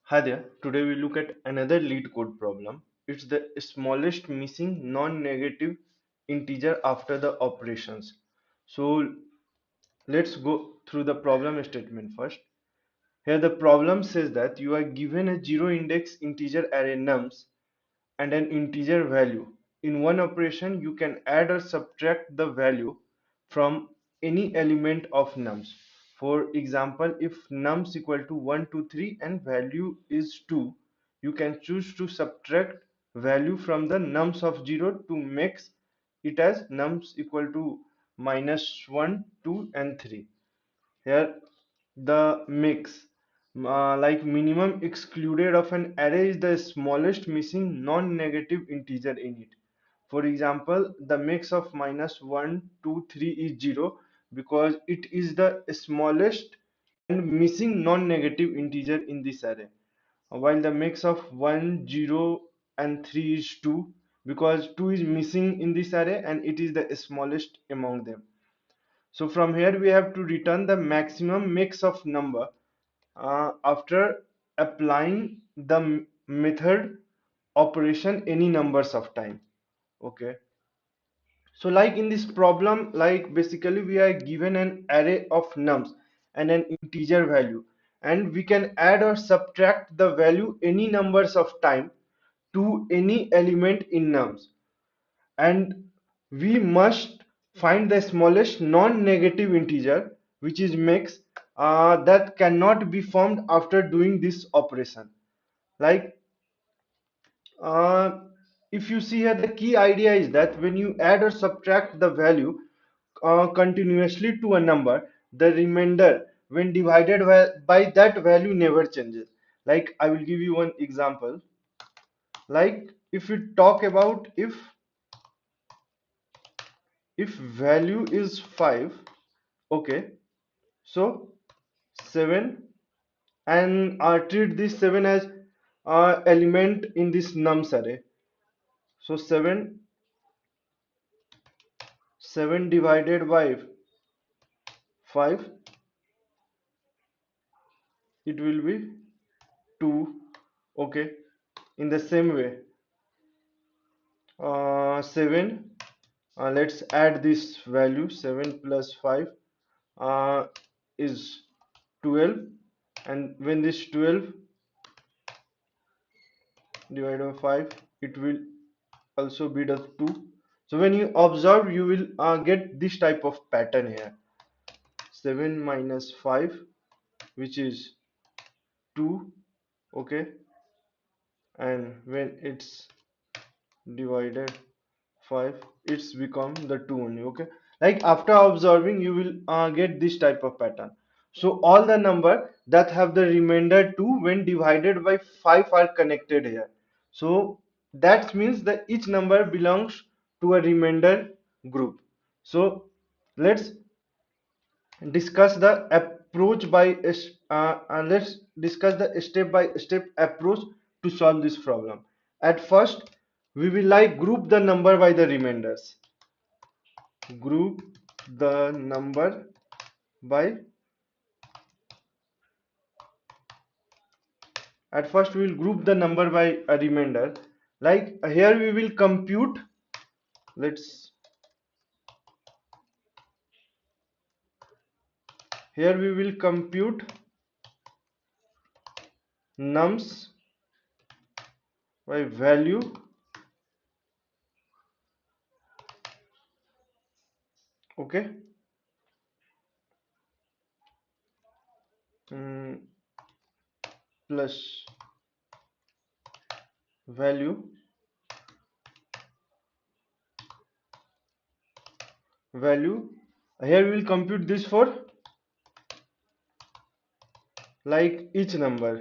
Hi there. Today we look at another lead code problem. It's the smallest missing non-negative integer after the operations. So let's go through the problem statement first. Here the problem says that you are given a zero index integer array nums and an integer value. In one operation, you can add or subtract the value from any element of nums. For example, if nums equal to 1, 2, 3 and value is 2, you can choose to subtract value from the nums of 0 to make it as nums equal to minus 1, 2 and 3. Here the mix like minimum excluded of an array is the smallest missing non-negative integer in it. For example, the mix of minus 1, 2, 3 is 0 because it is the smallest and missing non-negative integer in this array, while the mix of 1, 0 and 3 is 2 because 2 is missing in this array and it is the smallest among them. So from here we have to return the maximum mix of number after applying the method operation any numbers of time. Okay, so like in this problem, like basically we are given an array of nums and an integer value, and we can add or subtract the value any numbers of time to any element in nums, and we must find the smallest non-negative integer which is mix that cannot be formed after doing this operation. Like if you see here, the key idea is that when you add or subtract the value continuously to a number, the remainder when divided by that value never changes. Like I will give you one example. Like if we talk about if value is 5, okay, so 7, and treat this 7 as element in this nums array. So 7 divided by 5, it will be 2. Okay, in the same way 7, let's add this value. 7 plus 5 uh, is 12, and when this 12 divided by 5, it will also be the 2. So when you observe, you will get this type of pattern here. 7 minus 5, which is 2. Okay, and when it's divided 5, it's become the 2 only. Okay, like after observing, you will get this type of pattern. So all the number that have the remainder 2 when divided by 5 are connected here. So that means that each number belongs to a remainder group. So let's discuss the approach by let's discuss the step by step approach to solve this problem. At first, we will like group the number by the remainders. Group the number by, at first we will group the number by a remainder. Like here we will compute, let's, here we will compute nums by value, okay, mm, plus value, value. Here we will compute this for like each number.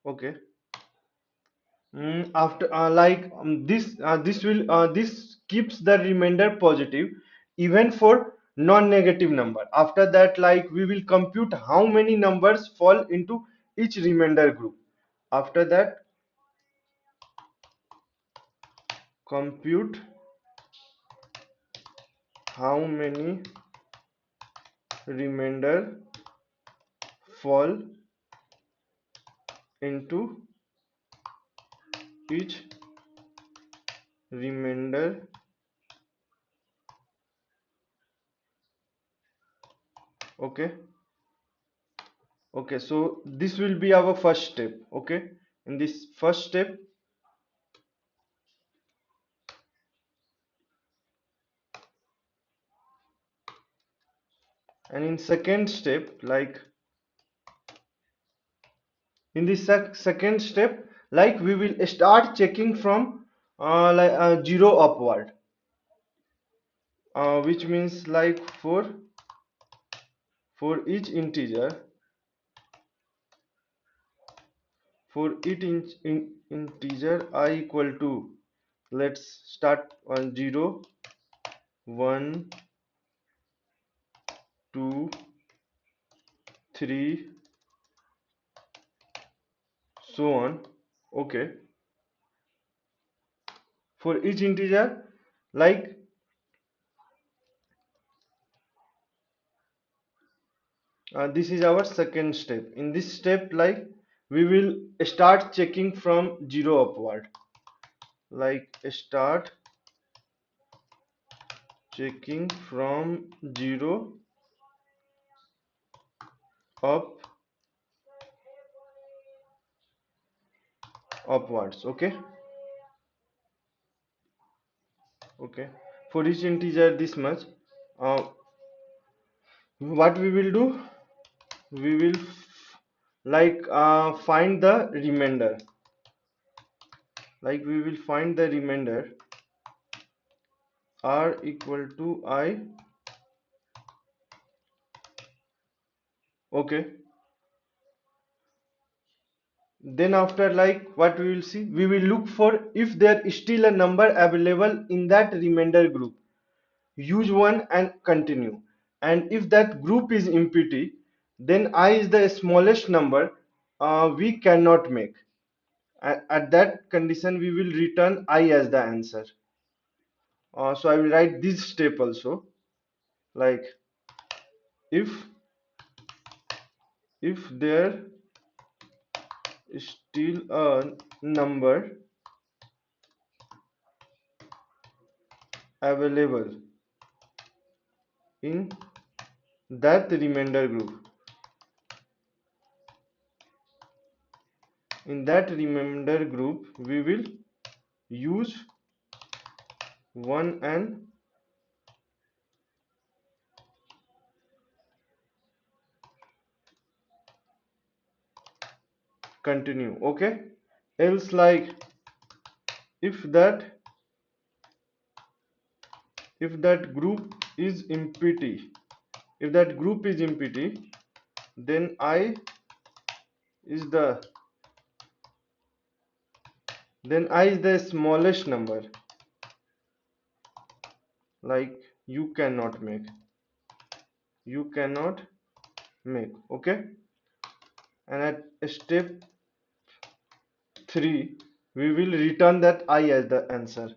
Okay. After this keeps the remainder positive even for non-negative number. After that, like we will compute how many numbers fall into each remainder group. After that, compute how many remainder fall into each remainder. Okay, okay, so this will be our first step. Okay, in this first step, and in second step, like in the second step, like we will start checking from zero upward, which means like for each integer, for each integer I equal to, let's start on 0, 1, 2, 3, so on. Okay, for each integer, like this is our second step. In this step, like we will start checking from 0 upward, like start checking from 0 up upwards. Okay, okay, for each integer this much. What we will do, we will find the remainder, like we will find the remainder r equal to I. Okay, then after, like what we will see, we will look for if there is still a number available in that remainder group, use one and continue. And if that group is empty, then I is the smallest number we cannot make. At that condition we will return I as the answer. So I will write this step also, like if there is still a number available in that remainder group, we will use one and continue. Okay, else, like if that group is empty, then I is the smallest number, like you cannot make. Okay, and at step 3 we will return that I as the answer,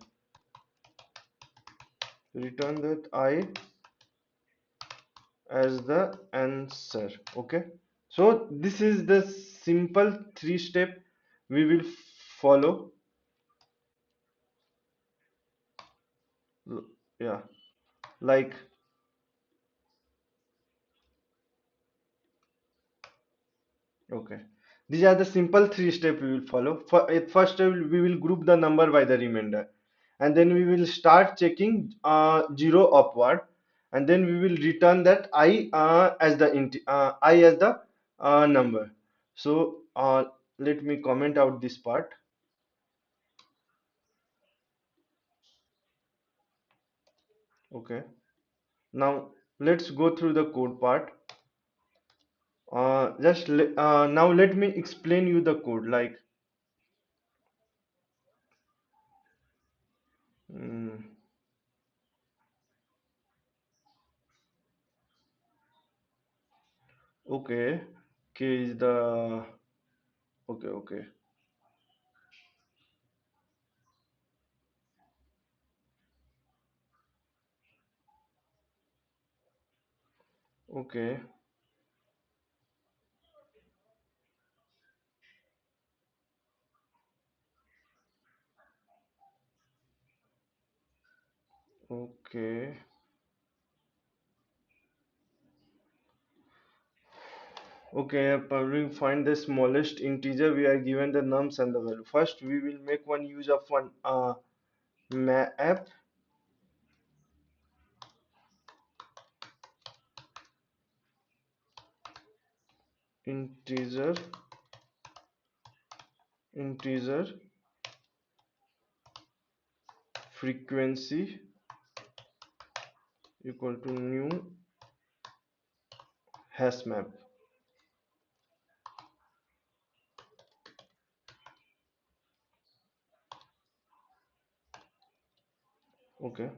return that I as the answer. Okay, so this is the simple 3 step we will follow. Yeah, like okay, these are the simple 3 steps we will follow. First step, we will group the number by the remainder, and then we will start checking 0 upward, and then we will return that I as the number. So let me comment out this part. Okay, now let's go through the code part. Now let me explain you the code, like mm, okay, k is the okay, okay, okay, Okay. Okay, we find the smallest integer. We are given the nums and the value. First, we will make one use of one map integer integer frequency equal to new hash map. Okay,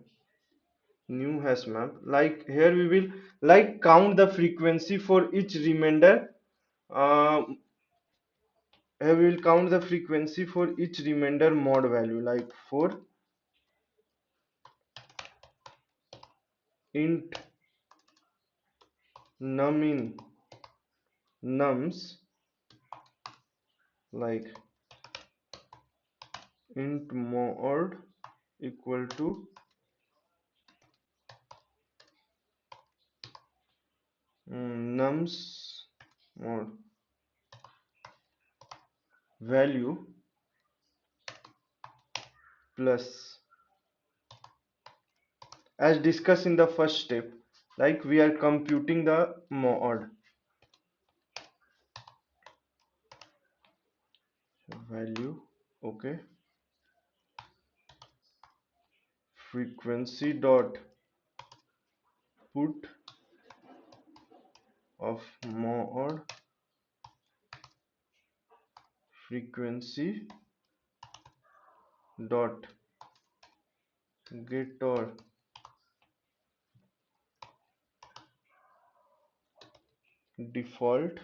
new hash map. Like here we will like count the frequency for each remainder. Here we will count the frequency for each remainder mod value. Like for int num in nums, like int mod equal to nums mod value plus, as discussed in the first step, like we are computing the mod value. Okay, frequency dot put of mod frequency dot get or default.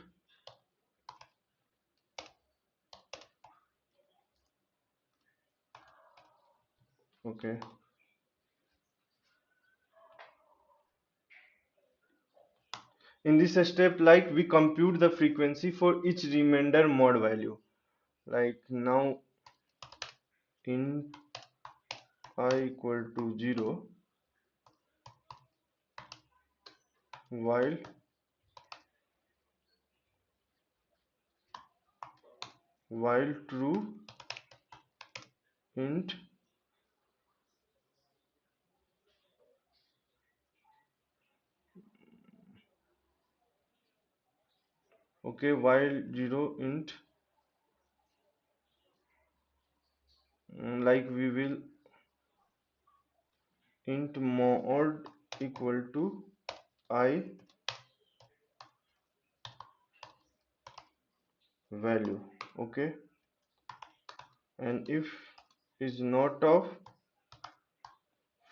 Okay, in this step, like we compute the frequency for each remainder mod value. Like now int I equal to 0, while true int, okay, while 0 int, like we will int mod equal to I value. Okay, and if is not of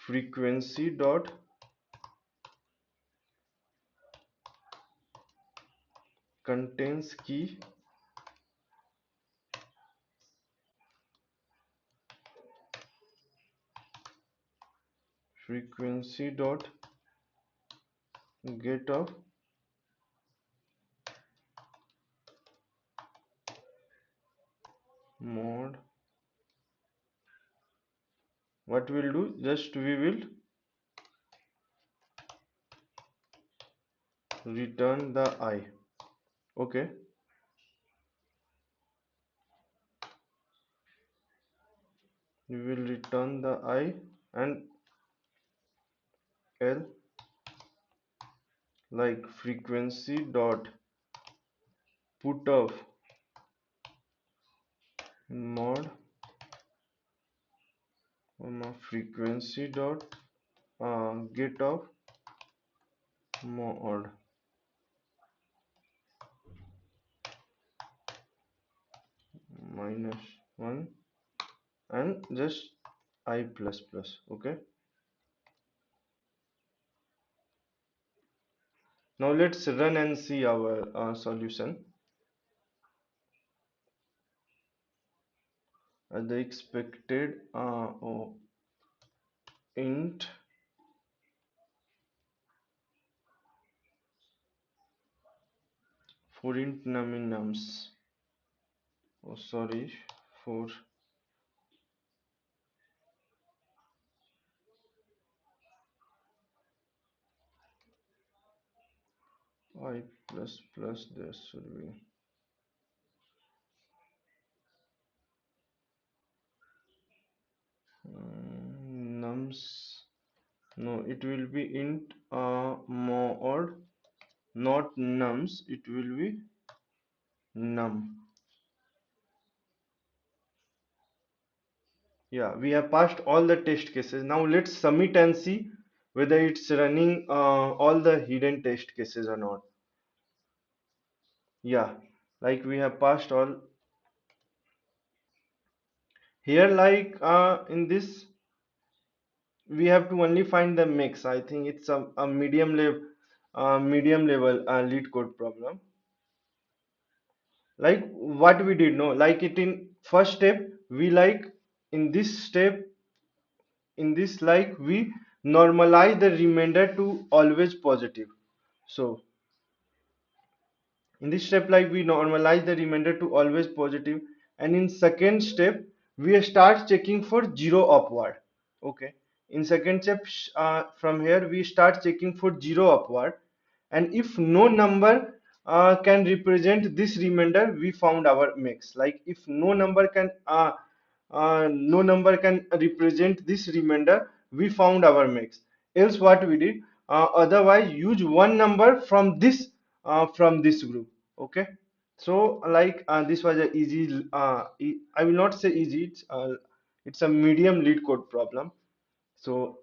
frequency dot contains key, frequency dot get of mod, what we'll do, just we will return the I. Okay, we will return the I and L, like frequency dot put of mod frequency dot get of mod minus 1 and just I plus plus. Okay, now let's run and see our solution. As the expected, int for int num in nums, oh sorry, for I plus plus there should be nums. No, it will be int mod, not nums. It will be num. Yeah, we have passed all the test cases. Now let's submit and see whether it's running all the hidden test cases or not. Yeah, like we have passed all. Here, like in this, we have to only find the mix. I think it's a medium level lead code problem. Like what we did, no, like it in first step, we like in this step, in this like we normalize the remainder to always positive. So in this step, like we normalize the remainder to always positive, and in second step we start checking for zero upward. Okay, in second step, from here we start checking for zero upward, and if no number can represent this remainder, we found our mix. Like if no number can represent this remainder, we found our mix. Else what we did, otherwise use one number from this group. Okay, so like this was a easy I will not say easy, it's a medium lead code problem. So